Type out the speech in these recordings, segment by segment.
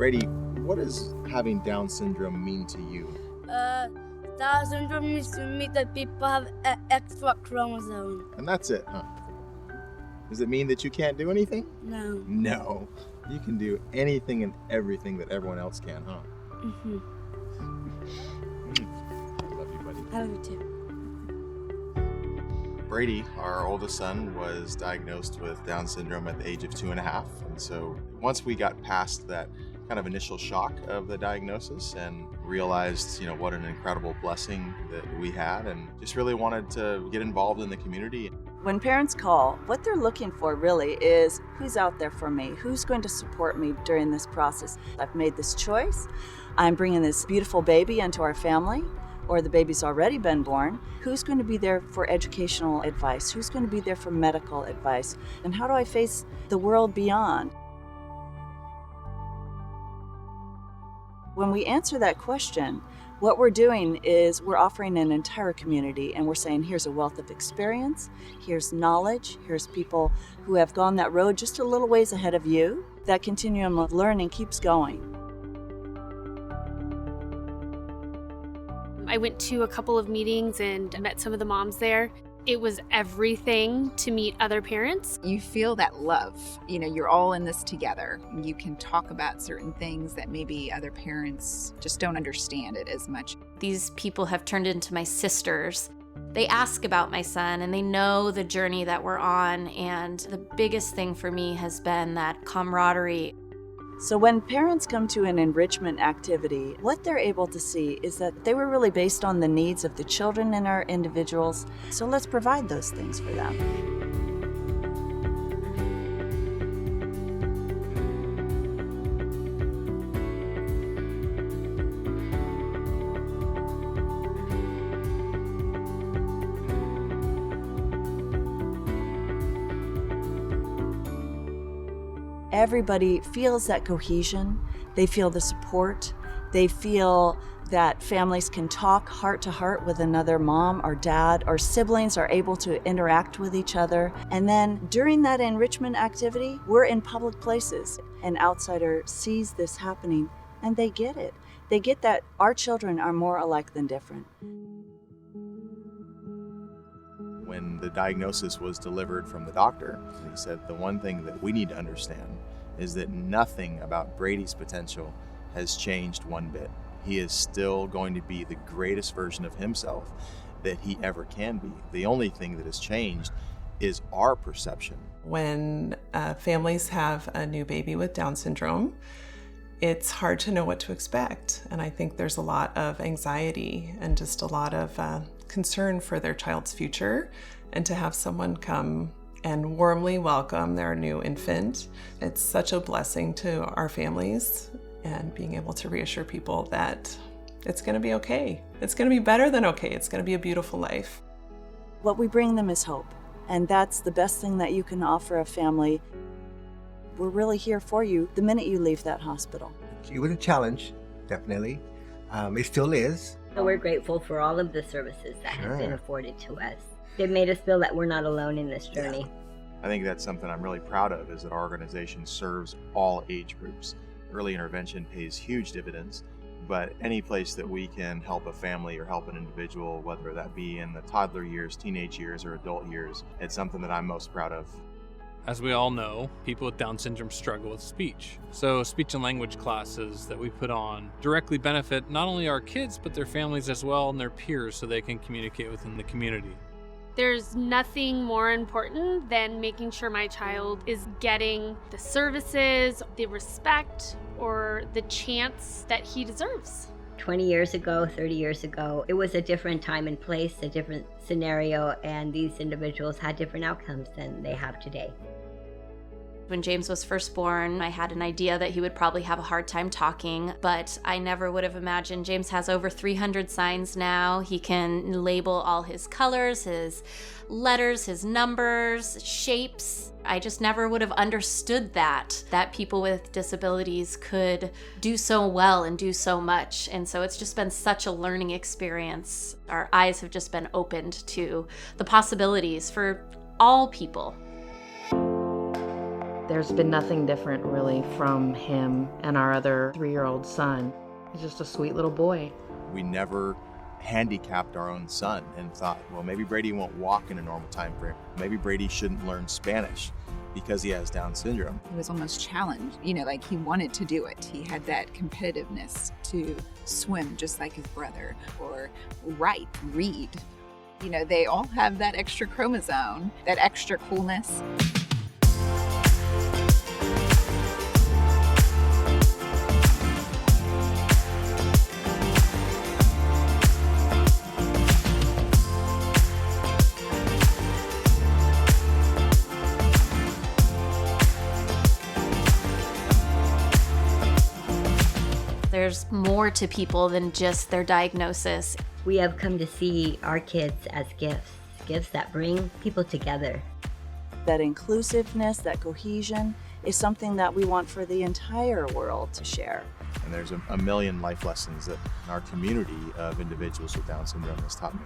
Brady, what does having Down syndrome mean to you? Down syndrome means to me that people have extra chromosome. And that's it, huh? Does it mean that you can't do anything? No. No. You can do anything and everything that everyone else can, huh? Mm-hmm. I love you, buddy. I love you too. Brady, our oldest son, was diagnosed with Down syndrome at the age of 2.5. And so once we got past that kind of initial shock of the diagnosis and realized, what an incredible blessing that we had, and just really wanted to get involved in the community. When parents call, what they're looking for really is who's out there for me, who's going to support me during this process. I've made this choice. I'm bringing this beautiful baby into our family, or the baby's already been born. Who's going to be there for educational advice? Who's going to be there for medical advice? And how do I face the world beyond? When we answer that question, what we're doing is we're offering an entire community, and we're saying here's a wealth of experience, here's knowledge, here's people who have gone that road just a little ways ahead of you. That continuum of learning keeps going. I went to a couple of meetings and met some of the moms there. It was everything to meet other parents. You feel that love. You're all in this together. You can talk about certain things that maybe other parents just don't understand it as much. These people have turned into my sisters. They ask about my son and they know the journey that we're on. And the biggest thing for me has been that camaraderie. So when parents come to an enrichment activity, what they're able to see is that they were really based on the needs of the children and our individuals. So let's provide those things for them. Everybody feels that cohesion, they feel the support, they feel that families can talk heart to heart with another mom or dad, or siblings are able to interact with each other. And then during that enrichment activity, we're in public places. An outsider sees this happening and they get it. They get that our children are more alike than different. When the diagnosis was delivered from the doctor, he said the one thing that we need to understand is that nothing about Brady's potential has changed one bit. He is still going to be the greatest version of himself that he ever can be. The only thing that has changed is our perception. When families have a new baby with Down syndrome, it's hard to know what to expect. And I think there's a lot of anxiety and just a lot of concern for their child's future. And to have someone come and warmly welcome their new infant, it's such a blessing to our families, and being able to reassure people that it's going to be okay. It's going to be better than okay. It's going to be a beautiful life. What we bring them is hope, and that's the best thing that you can offer a family. We're really here for you the minute you leave that hospital. It was a challenge, definitely. It still is. We're grateful for all of the services that have been afforded to us. They've made us feel that we're not alone in this journey. Yeah. I think that's something I'm really proud of, is that our organization serves all age groups. Early intervention pays huge dividends, but any place that we can help a family or help an individual, whether that be in the toddler years, teenage years, or adult years, it's something that I'm most proud of. As we all know, people with Down syndrome struggle with speech. So speech and language classes that we put on directly benefit not only our kids, but their families as well and their peers, so they can communicate within the community. There's nothing more important than making sure my child is getting the services, the respect, or the chance that he deserves. 20 years ago, 30 years ago, it was a different time and place, a different scenario, and these individuals had different outcomes than they have today. When James was first born, I had an idea that he would probably have a hard time talking, but I never would have imagined. James has over 300 signs now. He can label all his colors, his letters, his numbers, shapes. I just never would have understood that people with disabilities could do so well and do so much. And so it's just been such a learning experience. Our eyes have just been opened to the possibilities for all people. There's been nothing different really from him and our other 3-year-old son. He's just a sweet little boy. We never handicapped our own son and thought, well, maybe Brady won't walk in a normal time frame. Maybe Brady shouldn't learn Spanish because he has Down syndrome. He was almost challenged, like he wanted to do it. He had that competitiveness to swim just like his brother or read. They all have that extra chromosome, that extra coolness. There's more to people than just their diagnosis. We have come to see our kids as gifts that bring people together. That inclusiveness, that cohesion is something that we want for the entire world to share. And there's a million life lessons that our community of individuals with Down syndrome has taught me.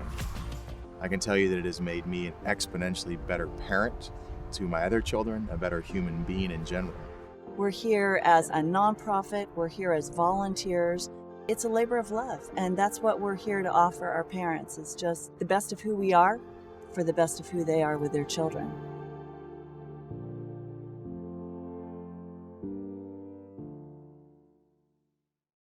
I can tell you that it has made me an exponentially better parent to my other children, a better human being in general. We're here as a nonprofit, we're here as volunteers. It's a labor of love, and that's what we're here to offer our parents. It's just the best of who we are for the best of who they are with their children.